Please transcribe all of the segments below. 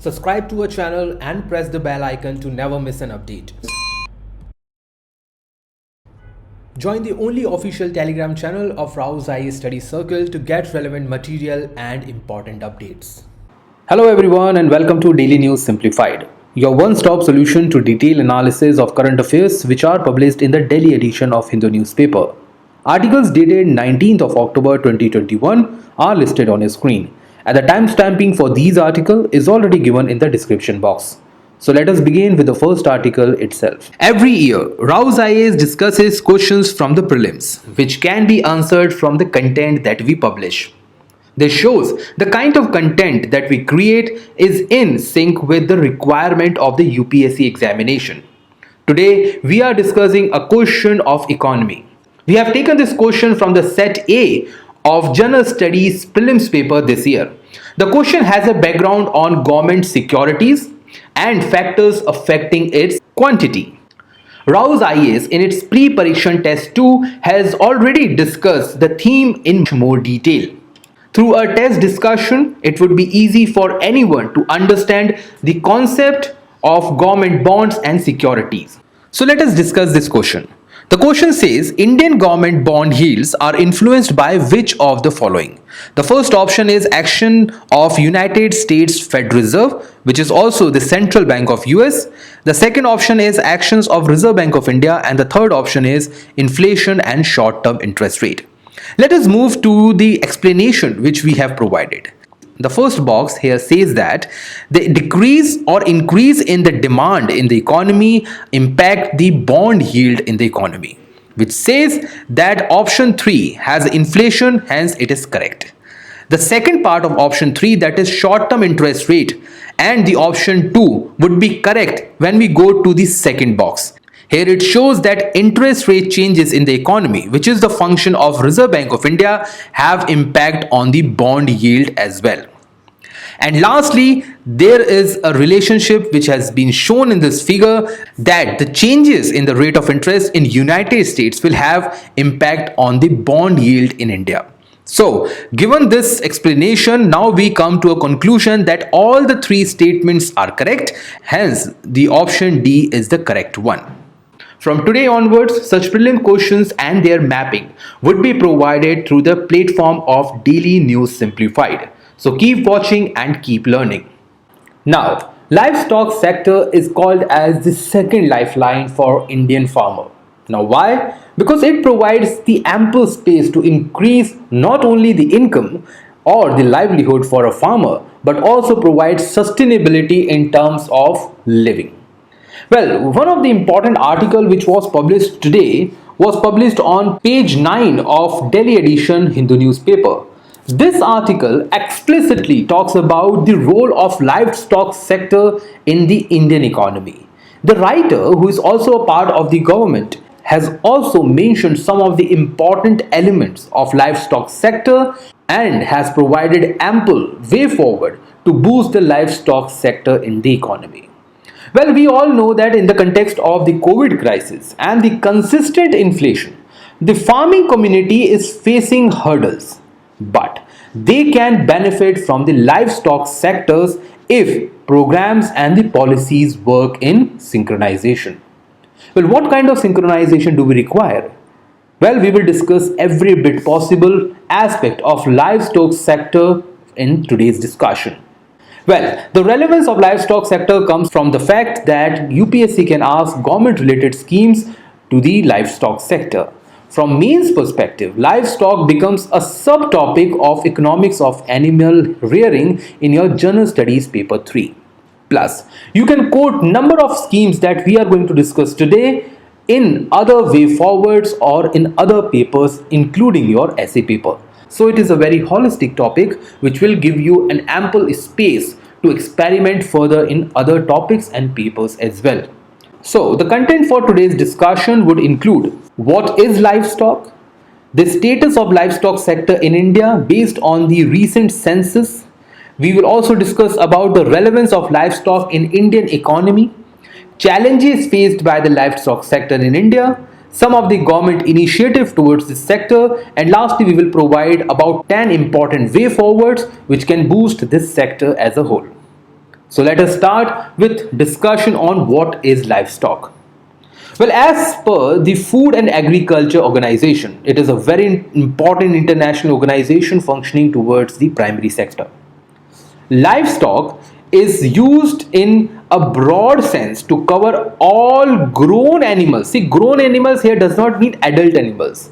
Subscribe to our channel and press the bell icon to never miss an update. Join the only official Telegram channel of RAU'S IAS Study Circle to get relevant material and important updates. Hello everyone and welcome to Daily News Simplified, your one-stop solution to detailed analysis of current affairs which are published in the Delhi edition of Hindu newspaper. Articles dated 19th of October 2021 are listed on your screen, and the timestamping for these articles is already given in the description box. So let us begin with the first article itself. Every year, RAU'S IAS discusses questions from the prelims, which can be answered from the content that we publish. This shows the kind of content that we create is in sync with the requirement of the UPSC examination. Today, we are discussing a question of economy. We have taken this question from the set A of General Studies Prelims paper this year. The question has a background on government securities and factors affecting its quantity. RAU'S IAS in its pre-parikshan test 2 has already discussed the theme in more detail. Through a test discussion, it would be easy for anyone to understand the concept of government bonds and securities. So let us discuss this question. The question says, Indian government bond yields are influenced by which of the following? The first option is action of United States Fed Reserve, which is also the Central Bank of US. The second option is actions of Reserve Bank of India, and the third option is inflation and short-term interest rate. Let us move to the explanation which we have provided. The first box here says that the decrease or increase in the demand in the economy impact the bond yield in the economy, which says that option 3 has inflation, hence it is correct. The second part of option 3, that is short-term interest rate, and the option 2 would be correct when we go to the second box. Here it shows that interest rate changes in the economy, which is the function of Reserve Bank of India, have impact on the bond yield as well. And lastly, there is a relationship which has been shown in this figure that the changes in the rate of interest in United States will have impact on the bond yield in India. So, given this explanation, now we come to a conclusion that all the three statements are correct, hence the option D is the correct one. From today onwards, such prelim questions and their mapping would be provided through the platform of Daily News Simplified. So keep watching and keep learning. Now, livestock sector is called as the second lifeline for Indian farmer. Now why? Because it provides the ample space to increase not only the income or the livelihood for a farmer, but also provides sustainability in terms of living. Well, one of the important article which was published today was published on page 9 of Delhi edition Hindu newspaper. This article explicitly talks about the role of livestock sector in the Indian economy. The writer, who is also a part of the government, has also mentioned some of the important elements of livestock sector and has provided ample way forward to boost the livestock sector in the economy. Well, we all know that in the context of the COVID crisis and the consistent inflation, the farming community is facing hurdles, but they can benefit from the livestock sectors if programs and the policies work in synchronization. Well, what kind of synchronization do we require? Well, we will discuss every bit possible aspect of livestock sector in today's discussion. Well, the relevance of livestock sector comes from the fact that UPSC can ask government related schemes to the livestock sector. From mains perspective, livestock becomes a subtopic of economics of animal rearing in your general studies paper 3. Plus, you can quote number of schemes that we are going to discuss today in other way forwards or in other papers, including your essay paper. So it is a very holistic topic which will give you an ample space to experiment further in other topics and papers as well. So the content for today's discussion would include what is livestock, the status of livestock sector in India based on the recent census. We will also discuss about the relevance of livestock in Indian economy, challenges faced by the livestock sector in India, some of the government initiatives towards this sector, and lastly we will provide about 10 important way forwards which can boost this sector as a whole. So let us start with discussion on what is livestock. Well, as per the Food and Agriculture Organization, it is a very important international organization functioning towards the primary sector. Livestock is used in a broad sense to cover all grown animals. See, grown animals here does not mean adult animals.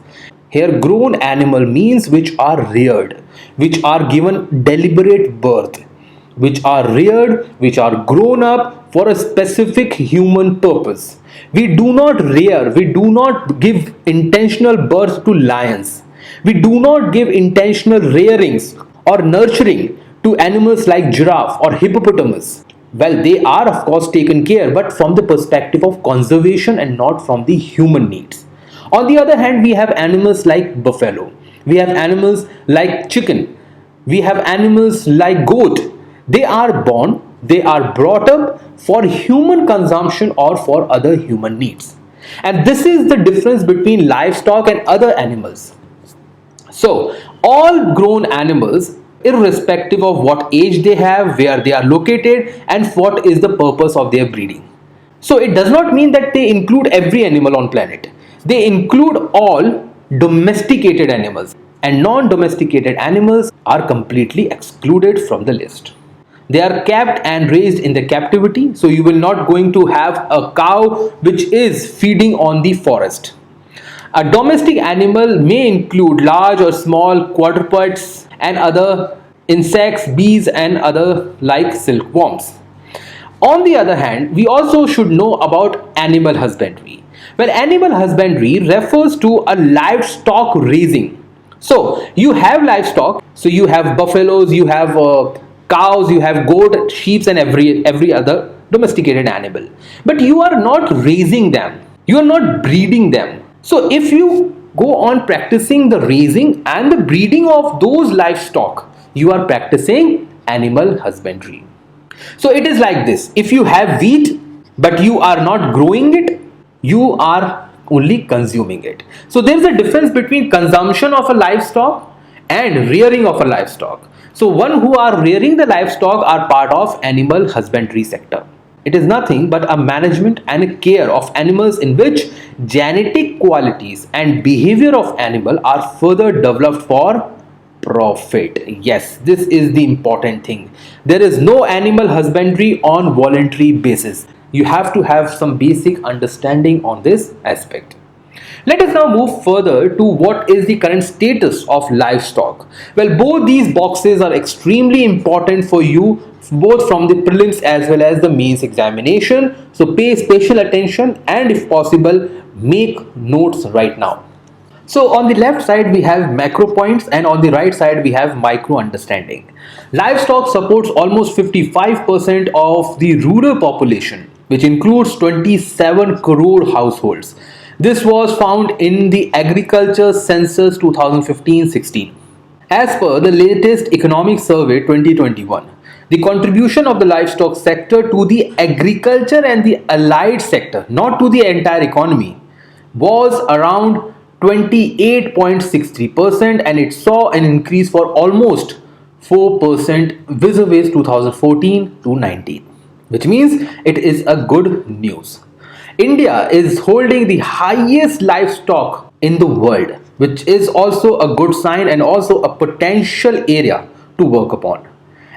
Here, grown animal means which are reared, which are given deliberate birth, which are reared, which are grown up for a specific human purpose. We do not rear, we do not give intentional birth to lions. We do not give intentional rearings or nurturing to animals like giraffe or hippopotamus. Well, they are of course taken care, but from the perspective of conservation and not from the human needs. On the other hand, we have animals like buffalo, we have animals like chicken, we have animals like goat. They are born, they are brought up for human consumption or for other human needs. And this is the difference between livestock and other animals. So, all grown animals, irrespective of what age they have, where they are located, and what is the purpose of their breeding. So, it does not mean that they include every animal on planet. They include all domesticated animals, and non-domesticated animals are completely excluded from the list. They are kept and raised in the captivity, so you will not going to have a cow which is feeding on the forest. A domestic animal may include large or small quadrupeds and other insects, bees and other like silkworms. On the other hand, we also should know about animal husbandry. Well, animal husbandry refers to a livestock raising. So you have livestock, so you have buffaloes, you have cows, you have goat, sheep and every other domesticated animal. But you are not raising them, you are not breeding them. So if you go on practicing the raising and the breeding of those livestock, you are practicing animal husbandry. So it is like this: if you have wheat but you are not growing it, you are only consuming it. So there is a difference between consumption of a livestock and rearing of a livestock. So one who are rearing the livestock are part of animal husbandry sector. It is nothing but a management and a care of animals in which genetic qualities and behavior of animal are further developed for profit. Yes, this is the important thing. There is no animal husbandry on voluntary basis. You have to have some basic understanding on this aspect. Let us now move further to what is the current status of livestock. Well, both these boxes are extremely important for you, both from the prelims as well as the mains examination. So pay special attention and if possible, make notes right now. So on the left side we have macro points and on the right side we have micro understanding. Livestock supports almost 55% of the rural population, which includes 27 crore households. This was found in the Agriculture Census 2015-16. As per the latest Economic Survey 2021, the contribution of the livestock sector to the agriculture and the allied sector, not to the entire economy, was around 28.63% and it saw an increase for almost 4% vis-a-vis 2014 to 19, which means it is a good news. India is holding the highest livestock in the world, which is also a good sign and also a potential area to work upon.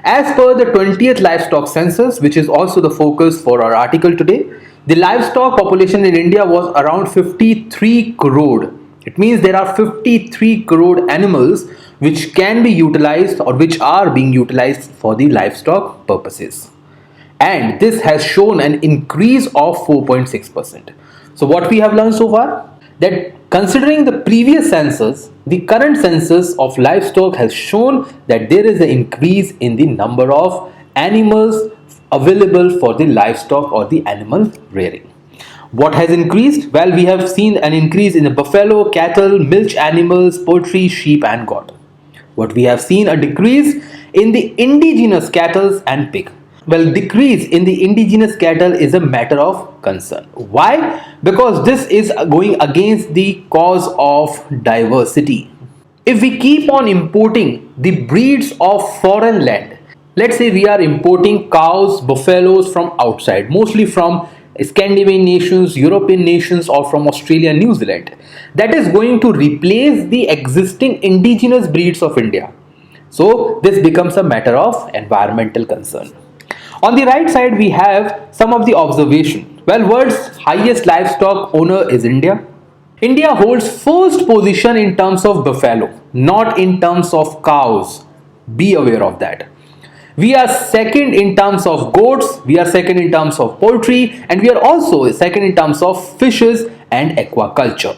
As per the 20th livestock census, which is also the focus for our article today, the livestock population in India was around 53 crore. It means there are 53 crore animals which can be utilized or which are being utilized for the livestock purposes. And this has shown an increase of 4.6%. So what we have learned so far? That considering the previous census, the current census of livestock has shown that there is an increase in the number of animals available for the livestock or the animal rearing. What has increased? Well, we have seen an increase in the buffalo, cattle, milch animals, poultry, sheep and goat. What we have seen a decrease in the indigenous cattle and pig. Well, decrease in the indigenous cattle is a matter of concern. Why? Because this is going against the cause of diversity. If we keep on importing the breeds of foreign land, Let's say we are importing cows, buffaloes from outside, mostly from Scandinavian nations, European nations, or from Australia and New Zealand. That is going to replace the existing indigenous breeds of India. So this becomes a matter of environmental concern. On the right side, we have some of the observation. Well, world's highest livestock owner is India. India holds first position in terms of buffalo, not in terms of cows. Be aware of that. We are second in terms of goats, we are second in terms of poultry, and we are also second in terms of fishes and aquaculture.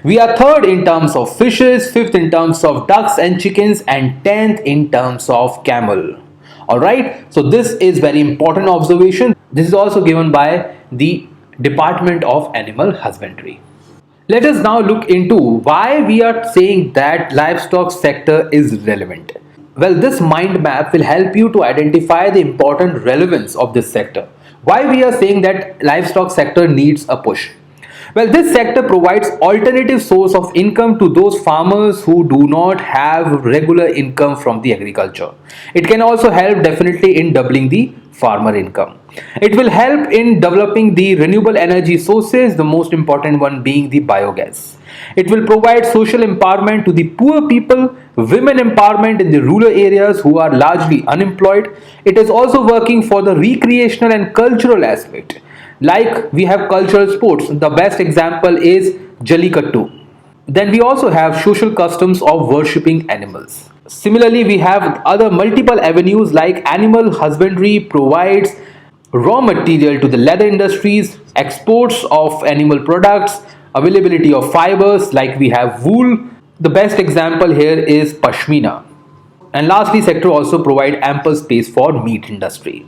We are third in terms of fishes, fifth in terms of ducks and chickens, and 10th in terms of camel. Alright, so this is very important observation. This is also given by the Department of Animal Husbandry. Let us now look into why we are saying that livestock sector is relevant. Well, this mind map will help you to identify the important relevance of this sector. Why we are saying that livestock sector needs a push? Well, this sector provides alternative source of income to those farmers who do not have regular income from the agriculture. It can also help definitely in doubling the farmer income. It will help in developing the renewable energy sources, the most important one being the biogas. It will provide social empowerment to the poor people, women empowerment in the rural areas who are largely unemployed. It is also working for the recreational and cultural aspect. Like we have cultural sports, the best example is 𝐔𝐏𝐒𝐂. Then we also have social customs of worshipping animals. Similarly, we have other multiple avenues like animal husbandry provides raw material to the leather industries, exports of animal products, availability of fibers like we have wool. The best example here is pashmina. And lastly, sector also provide ample space for meat industry.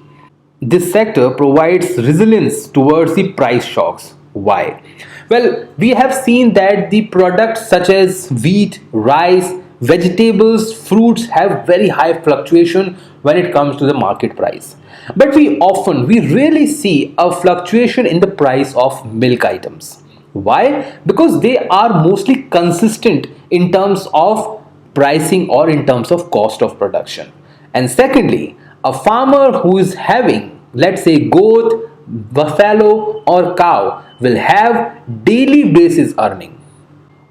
This sector provides resilience towards the price shocks. Why? Well, we have seen that the products such as wheat, rice, vegetables, fruits have very high fluctuation when it comes to the market price. But we rarely see a fluctuation in the price of milk items. Why? Because they are mostly consistent in terms of pricing or in terms of cost of production. And secondly, a farmer who is having, let's say, goat, buffalo or cow will have daily basis earning.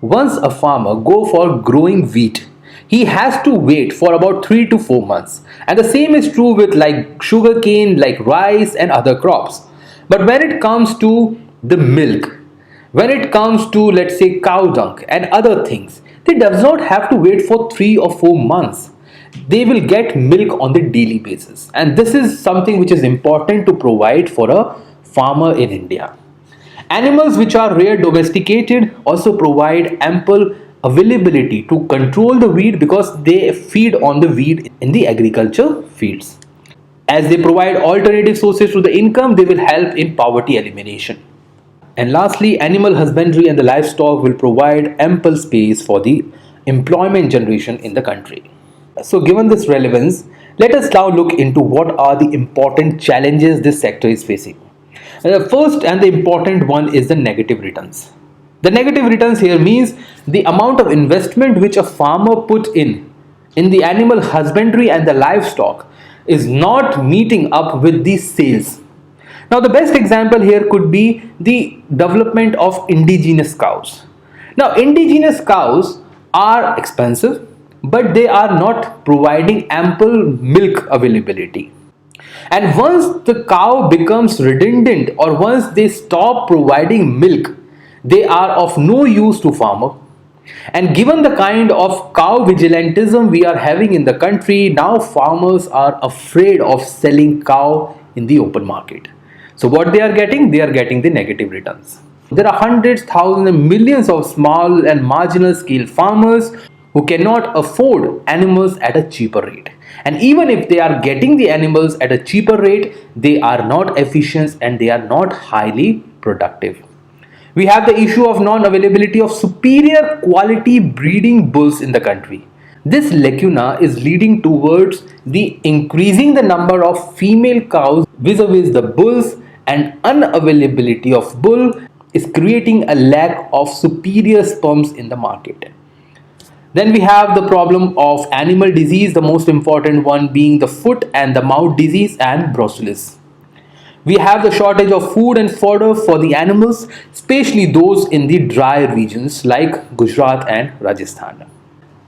Once a farmer go for growing wheat, he has to wait for about 3 to 4 months. And the same is true with like sugarcane, like rice and other crops. But when it comes to the milk, when it comes to, let's say, cow dung and other things, they does not have to wait for 3 or 4 months. They will get milk on the daily basis, and this is something which is important to provide for a farmer in India. Animals which are rare domesticated also provide ample availability to control the weed because they feed on the weed in the agriculture fields. As they provide alternative sources to the income, they will help in poverty elimination. And lastly, animal husbandry and the livestock will provide ample space for the employment generation in the country. So given this relevance, let us now look into what are the important challenges this sector is facing. The first and the important one is the negative returns. The negative returns here means the amount of investment which a farmer put in the animal husbandry and the livestock is not meeting up with the sales. Now the best example here could be the development of indigenous cows. Now indigenous cows are expensive, but they are not providing ample milk availability. And once the cow becomes redundant or once they stop providing milk, they are of no use to farmer. And given the kind of cow vigilantism we are having in the country, now farmers are afraid of selling cow in the open market. So what they are getting? They are getting the negative returns. There are hundreds, thousands and millions of small and marginal scale farmers who cannot afford animals at a cheaper rate. And even if they are getting the animals at a cheaper rate, they are not efficient and they are not highly productive. We have the issue of non-availability of superior quality breeding bulls in the country. This lacuna is leading towards the increasing the number of female cows vis-a-vis the bulls, and unavailability of bull is creating a lack of superior sperms in the market. Then we have the problem of animal disease, the most important one being the foot and the mouth disease and brucellosis. We have the shortage of food and fodder for the animals, especially those in the dry regions like Gujarat and Rajasthan.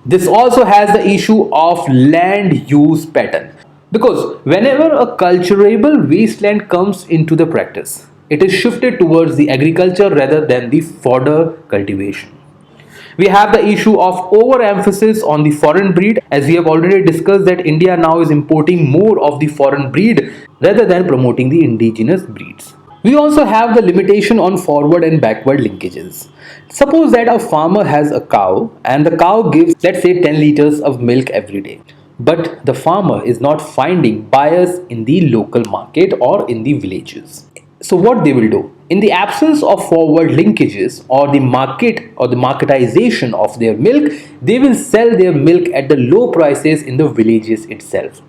This also has the issue of land use pattern, because whenever a culturable wasteland comes into the practice, it is shifted towards the agriculture rather than the fodder cultivation. We have the issue of overemphasis on the foreign breed, as we have already discussed that India now is importing more of the foreign breed rather than promoting the indigenous breeds. We also have the limitation on forward and backward linkages. Suppose that a farmer has a cow and the cow gives, let's say, 10 liters of milk every day. But the farmer is not finding buyers in the local market or in the villages. So what they will do? In the absence of forward linkages or the market or the marketization of their milk, they will sell their milk at the low prices in the villages itself.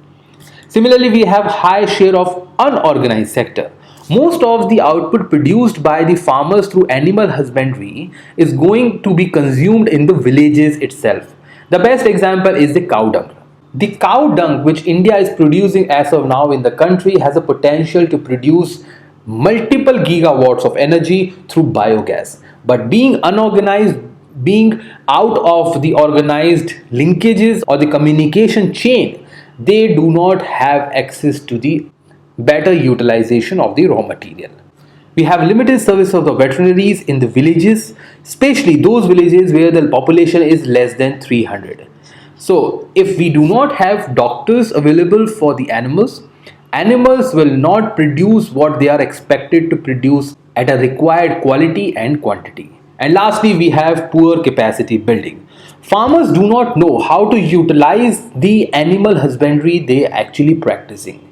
Similarly, we have high share of unorganized sector. Most of the output produced by the farmers through animal husbandry is going to be consumed in the villages itself. The best example is the cow dung. The cow dung which India is producing as of now in the country has a potential to produce multiple gigawatts of energy through biogas. But being unorganized, being out of the organized linkages or the communication chain, they do not have access to the better utilization of the raw material. We have limited service of the veterinaries in the villages, especially those villages where the population is less than 300. So if we do not have doctors available for the animals, animals will not produce what they are expected to produce at a required quality and quantity. And lastly, we have poor capacity building. Farmers do not know how to utilize the animal husbandry they are actually practicing.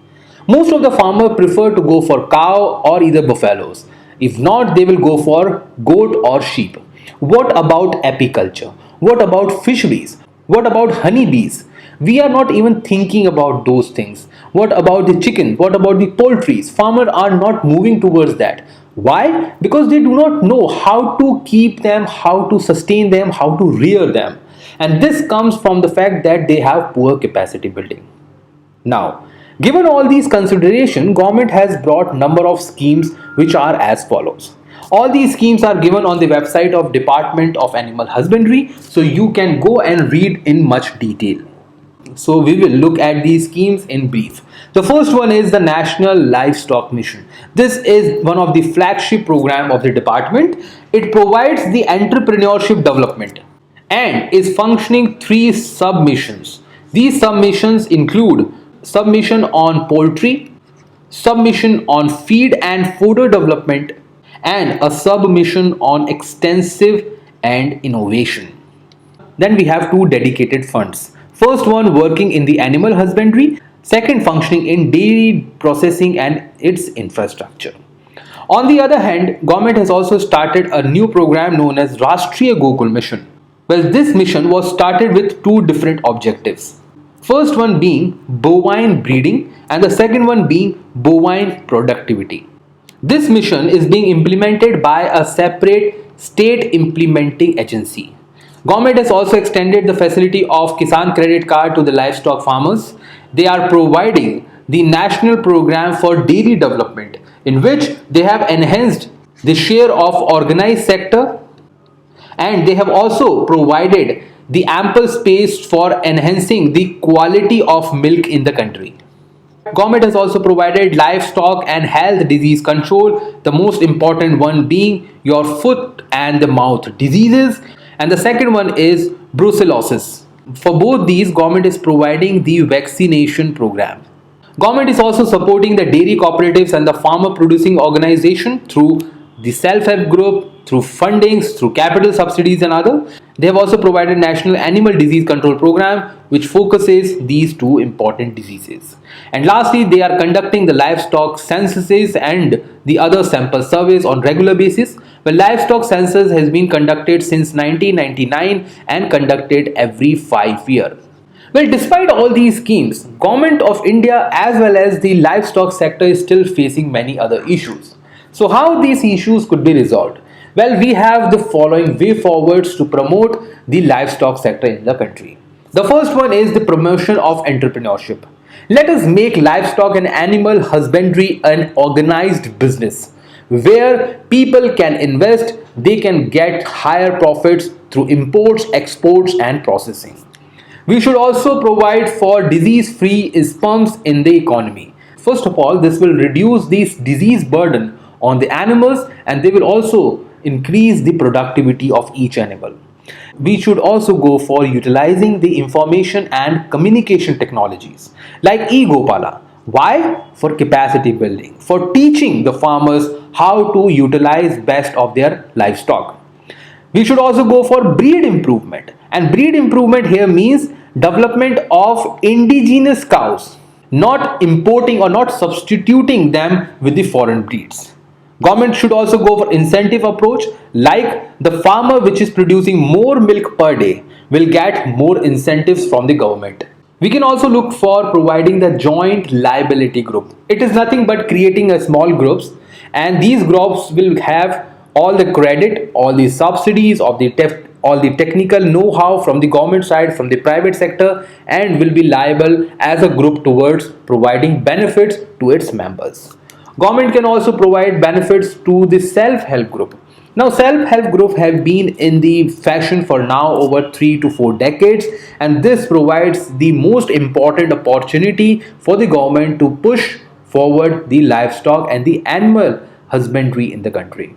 Most of the farmers prefer to go for cow or either buffaloes. If not, they will go for goat or sheep. What about apiculture? What about fisheries? What about honeybees? We are not even thinking about those things. What about the chicken? What about the poultry? Farmers are not moving towards that. Why? Because they do not know how to keep them, how to sustain them, how to rear them. And this comes from the fact that they have poor capacity building. Now, given all these considerations, government has brought number of schemes which are as follows. All these schemes are given on the website of Department of Animal Husbandry, so you can go and read in much detail. So we will look at these schemes in brief. The first one is the National Livestock Mission. This is one of the flagship program of the department. It provides the entrepreneurship development and is functioning three sub-missions. These sub-missions include submission on poultry, submission on feed and fodder development, and a submission on extensive and innovation. Then we have two dedicated funds. First one working in the animal husbandry, second functioning in dairy processing and its infrastructure. On the other hand, government has also started a new program known as Rashtriya Gokul Mission. Well, this mission was started with two different objectives. First one being bovine breeding and the second one being bovine productivity. This mission is being implemented by a separate state implementing agency. Government has also extended the facility of Kisan Credit Card to the livestock farmers. They are providing the national program for dairy development, in which they have enhanced the share of organized sector, and they have also provided the ample space for enhancing the quality of milk in the country. Government has also provided livestock and health disease control, the most important one being your foot and the mouth diseases, and the second one is brucellosis. For both these, government is providing the vaccination program. Government is also supporting the dairy cooperatives and the farmer producing organization through the self-help group, through fundings, through capital subsidies and other. They have also provided National Animal Disease Control Program, which focuses these two important diseases. And lastly, they are conducting the livestock censuses and the other sample surveys on regular basis. The livestock census has been conducted since 1999 and conducted every 5 years. Well, despite all these schemes, Government of India as well as the livestock sector is still facing many other issues. So how these issues could be resolved? Well, we have the following way forwards to promote the livestock sector in the country. The first one is the promotion of entrepreneurship. Let us make livestock and animal husbandry an organized business where people can invest, they can get higher profits through imports, exports, and processing. We should also provide for disease-free sperms in the economy. First of all, this will reduce this disease burden on the animals and they will also increase the productivity of each animal. We should also go for utilizing the information and communication technologies like 𝐒𝐿. Why? For capacity building, for teaching the farmers how to utilize best of their livestock. We should also go for breed improvement, and breed improvement here means development of indigenous cows, not importing or not substituting them with the foreign breeds. Government should also go for incentive approach, like the farmer which is producing more milk per day will get more incentives from the government. We can also look for providing the joint liability group. It is nothing but creating a small groups, and these groups will have all the credit, all the subsidies of the all the technical know-how from the government side, from the private sector, and will be liable as a group towards providing benefits to its members. Government can also provide benefits to the self-help group. Now, self-help group have been in the fashion for now over 3 to 4 decades, and this provides the most important opportunity for the government to push forward the livestock and the animal husbandry in the country.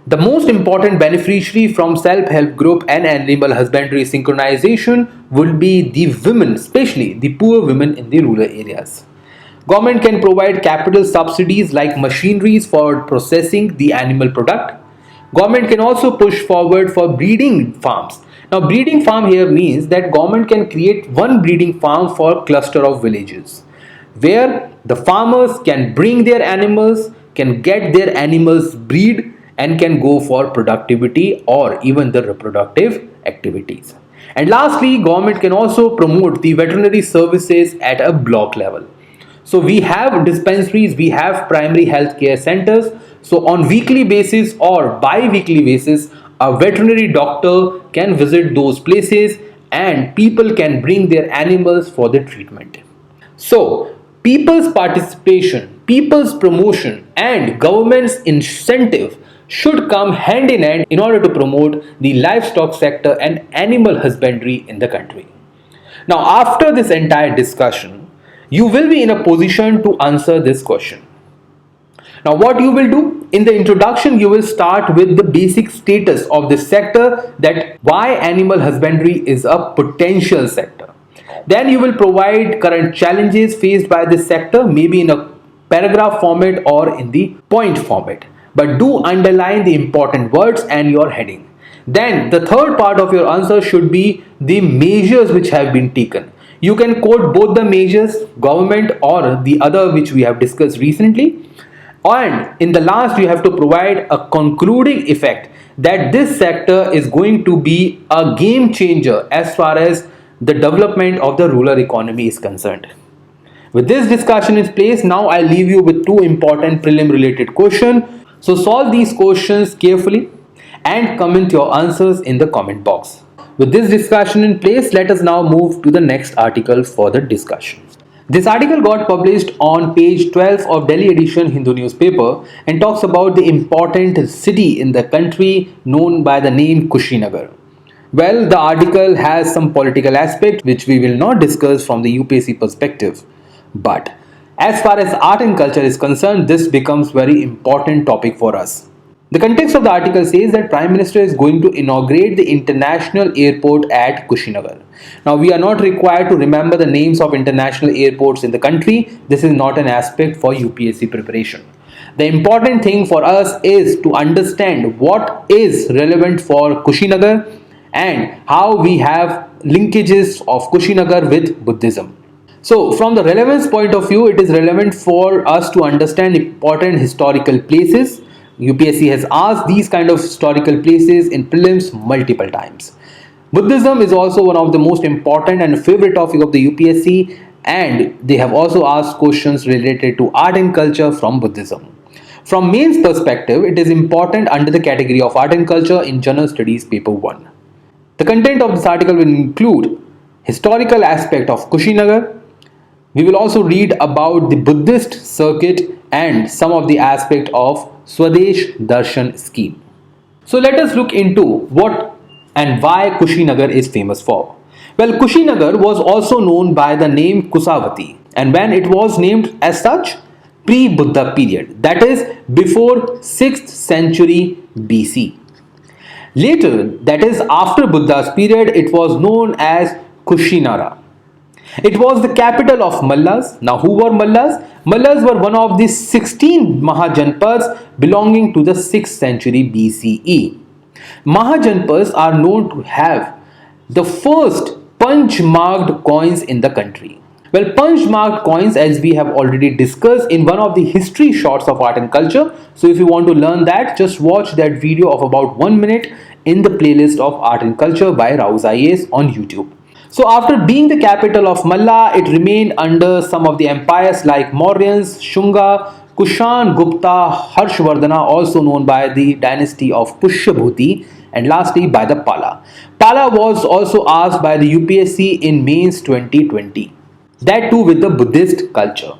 The most important beneficiary from self-help group and animal husbandry synchronization will be the women, especially the poor women in the rural areas. Government can provide capital subsidies like machineries for processing the animal product. Government can also push forward for breeding farms. Now, breeding farm here means that government can create one breeding farm for cluster of villages where the farmers can bring their animals, can get their animals breed, and can go for productivity or even the reproductive activities. And lastly, government can also promote the veterinary services at a block level. So we have dispensaries, we have primary health care centers. So on weekly basis or bi-weekly basis, a veterinary doctor can visit those places and people can bring their animals for the treatment. So people's participation, people's promotion and government's incentive should come hand in hand in order to promote the livestock sector and animal husbandry in the country. Now, after this entire discussion, you will be in a position to answer this question. Now, what you will do? In the introduction, you will start with the basic status of this sector, that why animal husbandry is a potential sector. Then you will provide current challenges faced by this sector, maybe in a paragraph format or in the point format. But do underline the important words and your heading. Then the third part of your answer should be the measures which have been taken. You can quote both the measures, government or the other which we have discussed recently. And in the last, you have to provide a concluding effect that this sector is going to be a game changer as far as the development of the rural economy is concerned. With this discussion in place, now I leave you with two important prelim related questions. So solve these questions carefully and comment your answers in the comment box. With this discussion in place, let us now move to the next article for the discussion. This article got published on page 12 of Delhi edition Hindu newspaper and talks about the important city in the country known by the name Kushinagar. Well, the article has some political aspect which we will not discuss from the UPSC perspective. But as far as art and culture is concerned, this becomes very important topic for us. The context of the article says that Prime Minister is going to inaugurate the international airport at Kushinagar. Now, we are not required to remember the names of international airports in the country. This is not an aspect for UPSC preparation. The important thing for us is to understand what is relevant for Kushinagar and how we have linkages of Kushinagar with Buddhism. So, from the relevance point of view, it is relevant for us to understand important historical places. UPSC has asked these kind of historical places in prelims multiple times. Buddhism is also one of the most important and favorite topic of the UPSC, and they have also asked questions related to art and culture from Buddhism. From mains perspective, it is important under the category of art and culture in General Studies Paper 1. The content of this article will include historical aspect of Kushinagar. We will also read about the Buddhist circuit and some of the aspect of Swadesh Darshan scheme. So let us look into what and why Kushinagar is famous for. Well, Kushinagar was also known by the name Kusavati, and when it was named as such, pre-Buddha period, that is before 6th century BC. Later, that is after Buddha's period, it was known as Kushinara. It was the capital of Mallas. Now, who were Mallas? Mallas were one of the 16 Mahajanpads belonging to the 6th century BCE. Mahajanpads are known to have the first punch-marked coins in the country. Well, punch-marked coins, as we have already discussed in one of the history shorts of art and culture. So if you want to learn that, just watch that video of about 1 minute in the playlist of art and culture by RAU'S IAS on YouTube. So after being the capital of Malla, it remained under some of the empires like Mauryans, Shunga, Kushan, Gupta, Harshvardhana, also known by the dynasty of Pushyabhuti, and lastly by the Pala. Pala was also asked by the UPSC in mains 2020. That too with the Buddhist culture.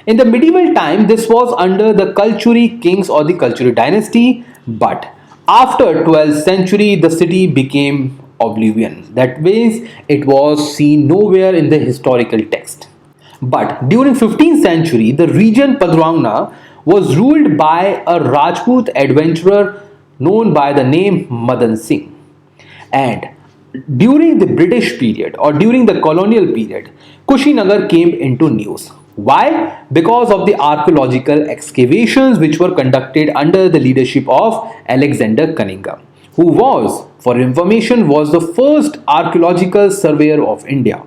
In the medieval time, this was under the Kalchuri kings or the Kalchuri dynasty, but after 12th century, the city became oblivion. That means it was seen nowhere in the historical text. But during 15th century, the region Padwangna was ruled by a Rajput adventurer known by the name Madan Singh. And during the British period or during the colonial period, Kushinagar came into news. Why? Because of the archaeological excavations which were conducted under the leadership of Alexander Cunningham, who was, for information, was the first archaeological surveyor of India.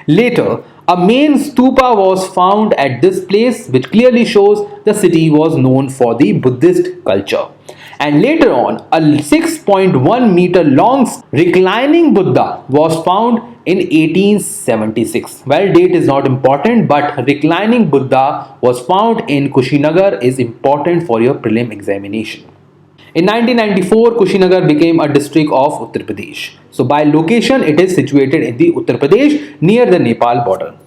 Later, a main stupa was found at this place which clearly shows the city was known for the Buddhist culture. And later on, a 6.1 meter long reclining Buddha was found in 1876. Well, date is not important, but reclining Buddha was found in Kushinagar is important for your prelim examination. In 1994, Kushinagar became a district of Uttar Pradesh. So by location, it is situated in the Uttar Pradesh near the Nepal border.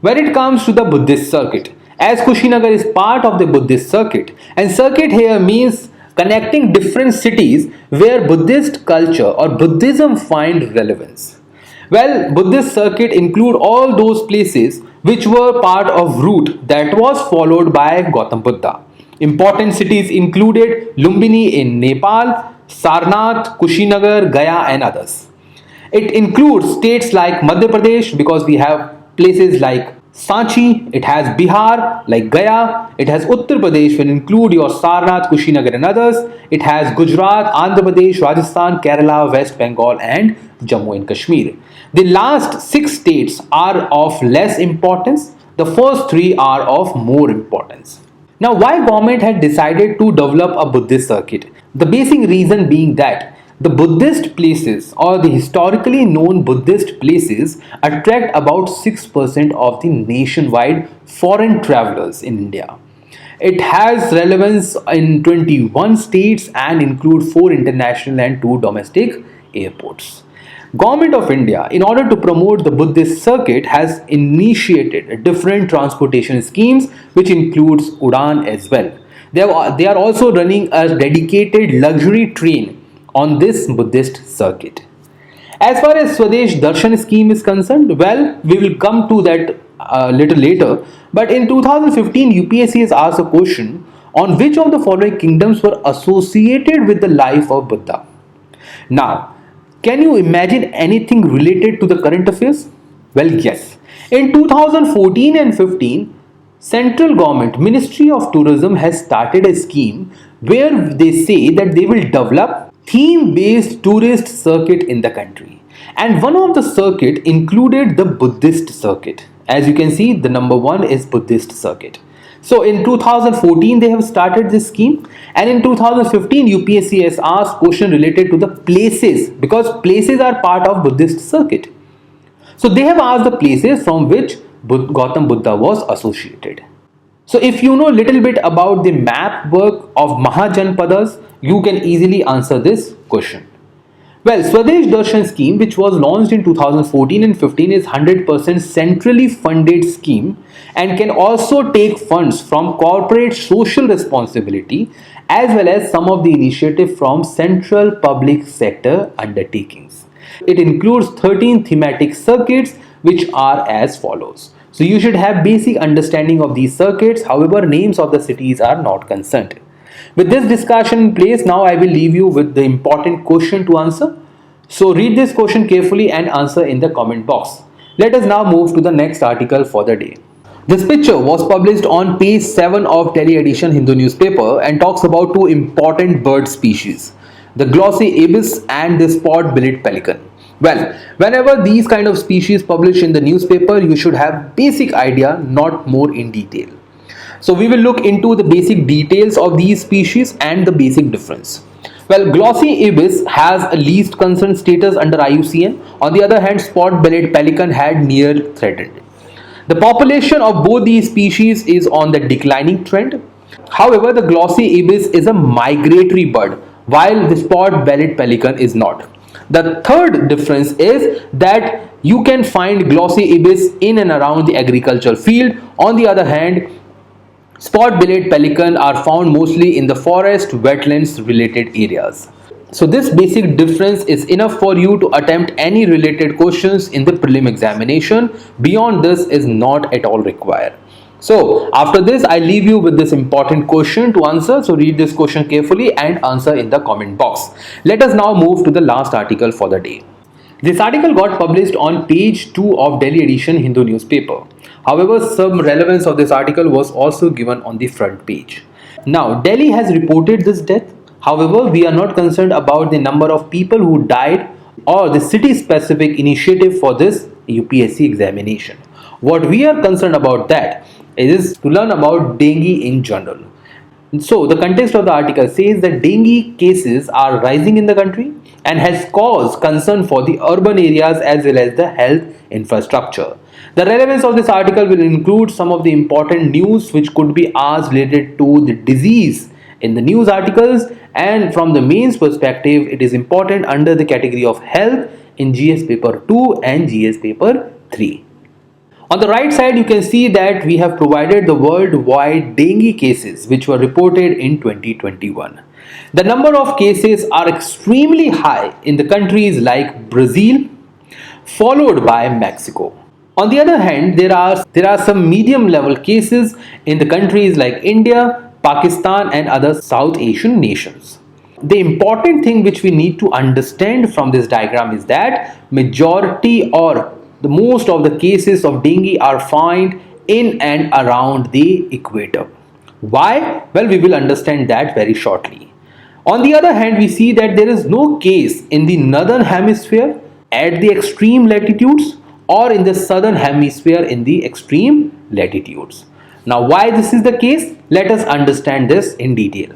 When it comes to the Buddhist circuit, as Kushinagar is part of the Buddhist circuit, and circuit here means connecting different cities where Buddhist culture or Buddhism find relevance. Well, Buddhist circuit include all those places which were part of route that was followed by Gautam Buddha. Important cities included Lumbini in Nepal, Sarnath, Kushinagar, Gaya and others. It includes states like Madhya Pradesh because we have places like Sanchi, it has Bihar like Gaya, it has Uttar Pradesh when include your Sarnath, Kushinagar and others, it has Gujarat, Andhra Pradesh, Rajasthan, Kerala, West Bengal and Jammu and Kashmir. The last 6 states are of less importance, the first 3 are of more importance. Now, why government had decided to develop a Buddhist circuit? The basic reason being that the Buddhist places or the historically known Buddhist places attract about 6% of the nationwide foreign travelers in India. It has relevance in 21 states and include 4 international and 2 domestic airports. Government of India, in order to promote the Buddhist circuit, has initiated different transportation schemes which includes Udan as well. They are also running a dedicated luxury train on this Buddhist circuit. As far as Swadesh Darshan scheme is concerned, well, we will come to that a little later. But in 2015, UPSC has asked a question on which of the following kingdoms were associated with the life of Buddha. Now, can you imagine anything related to the current affairs? Well, yes. In 2014 and 15, Central Government Ministry of Tourism has started a scheme where they say that they will develop theme-based tourist circuit in the country. And one of the circuit included the Buddhist circuit. As you can see, the number 1 is Buddhist circuit. So in 2014, they have started this scheme, and in 2015, UPSC has asked question related to the places because places are part of Buddhist circuit. So they have asked the places from which Gautam Buddha was associated. So if you know little bit about the map work of Mahajanpadas, you can easily answer this question. Well, Swadesh Darshan scheme, which was launched in 2014 and 15, is 100% centrally funded scheme and can also take funds from corporate social responsibility as well as some of the initiative from central public sector undertakings. It includes 13 thematic circuits which are as follows. So you should have basic understanding of these circuits, however names of the cities are not concerned. With this discussion in place, now I will leave you with the important question to answer. So read this question carefully and answer in the comment box. Let us now move to the next article for the day. This picture was published on page 7 of Delhi edition Hindu newspaper and talks about two important bird species, the glossy ibis and the spot-billed pelican. Well, whenever these kind of species publish in the newspaper, you should have basic idea, not more in detail. So we will look into the basic details of these species and the basic difference. Well, glossy ibis has a least concern status under IUCN. On the other hand, spot-bellied pelican had near threatened. The population of both these species is on the declining trend. However, the glossy ibis is a migratory bird, while the spot-bellied pelican is not. The third difference is that you can find glossy ibis in and around the agricultural field. On the other hand, spot-billed pelican are found mostly in the forest, wetlands related areas. So this basic difference is enough for you to attempt any related questions in the prelim examination. Beyond this is not at all required. So after this, I leave you with this important question to answer. So read this question carefully and answer in the comment box. Let us now move to the last article for the day. This article got published on page 2 of Delhi edition Hindu newspaper. However, some relevance of this article was also given on the front page. Now, Delhi has reported this death. However, we are not concerned about the number of people who died or the city-specific initiative for this UPSC examination. What we are concerned about that is to learn about dengue in general. So, the context of the article says that dengue cases are rising in the country and has caused concern for the urban areas as well as the health infrastructure. The relevance of this article will include some of the important news which could be asked related to the disease in the news articles, and from the mains perspective, it is important under the category of health in GS paper 2 and GS paper 3. On the right side, you can see that we have provided the worldwide dengue cases which were reported in 2021. The number of cases are extremely high in the countries like Brazil, followed by Mexico. On the other hand, there are some medium level cases in the countries like India, Pakistan and other South Asian nations. The important thing which we need to understand from this diagram is that majority or the most of the cases of dengue are found in and around the equator. Why? Well, we will understand that very shortly. On the other hand, we see that there is no case in the northern hemisphere at the extreme latitudes or in the southern hemisphere in the extreme latitudes. Now, why this is the case? Let us understand this in detail.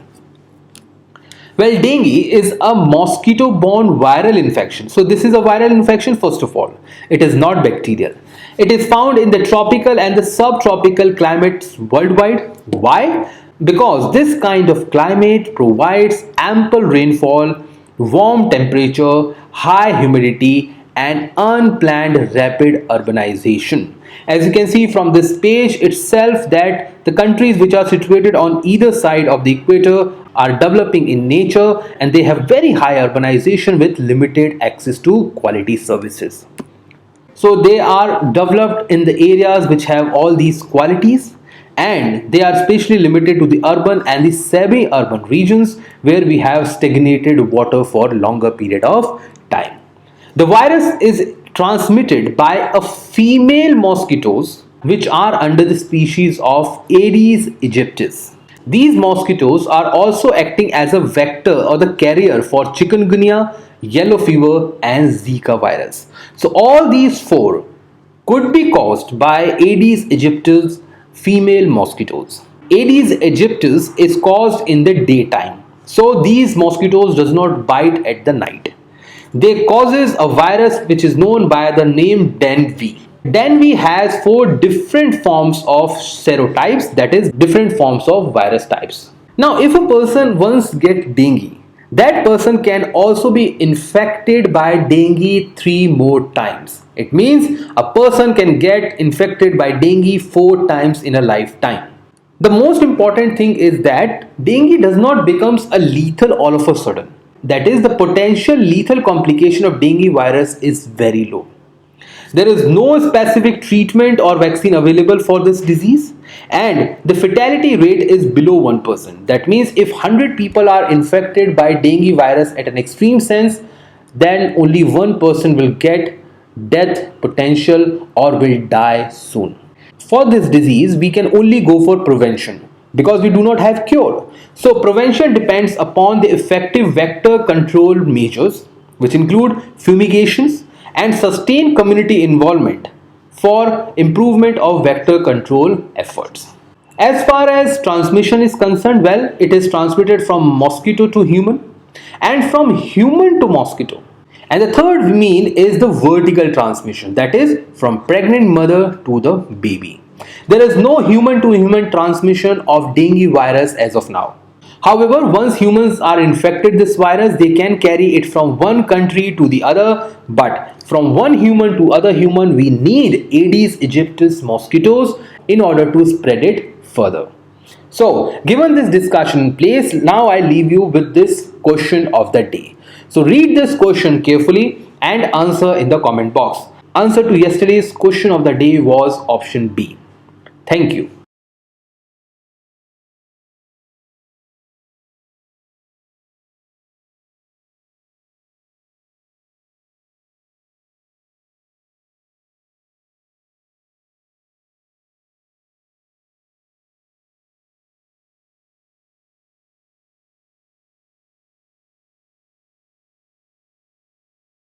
Well, dengue is a mosquito-borne viral infection. So this is a viral infection first of all. It is not bacterial. It is found in the tropical and the subtropical climates worldwide. Why? Because this kind of climate provides ample rainfall, warm temperature, high humidity and unplanned rapid urbanization. As you can see from this page itself that the countries which are situated on either side of the equator are developing in nature and they have very high urbanization with limited access to quality services. So they are developed in the areas which have all these qualities and they are especially limited to the urban and the semi-urban regions where we have stagnated water for longer period of time. The virus is transmitted by a female mosquitoes which are under the species of Aedes aegyptis. These mosquitoes are also acting as a vector or the carrier for chikungunya, yellow fever and Zika virus. So all these four could be caused by Aedes aegyptis female mosquitoes. Aedes aegyptis is caused in the daytime. So these mosquitoes does not bite at the night. They causes a virus which is known by the name Dengue. Dengue has 4 different forms of serotypes, that is different forms of virus types. Now if a person once gets dengue, that person can also be infected by dengue 3 more times. It means a person can get infected by dengue 4 times in a lifetime. The most important thing is that dengue does not become a lethal all of a sudden. That is, the potential lethal complication of dengue virus is very low. There is no specific treatment or vaccine available for this disease, and the fatality rate is below 1%. That means if 100 people are infected by dengue virus at an extreme sense, then only 1% will get death potential or will die soon. For this disease, we can only go for prevention because we do not have cure. So prevention depends upon the effective vector control measures, which include fumigations and sustained community involvement for improvement of vector control efforts. As far as transmission is concerned, well, it is transmitted from mosquito to human and from human to mosquito. And the third mean is the vertical transmission, that is from pregnant mother to the baby. There is no human to human transmission of dengue virus as of now. However, once humans are infected this virus, they can carry it from one country to the other, but from one human to other human, we need Aedes aegypti mosquitoes in order to spread it further. So, given this discussion in place, now I leave you with this question of the day. So, read this question carefully and answer in the comment box. Answer to yesterday's question of the day was option B. Thank you.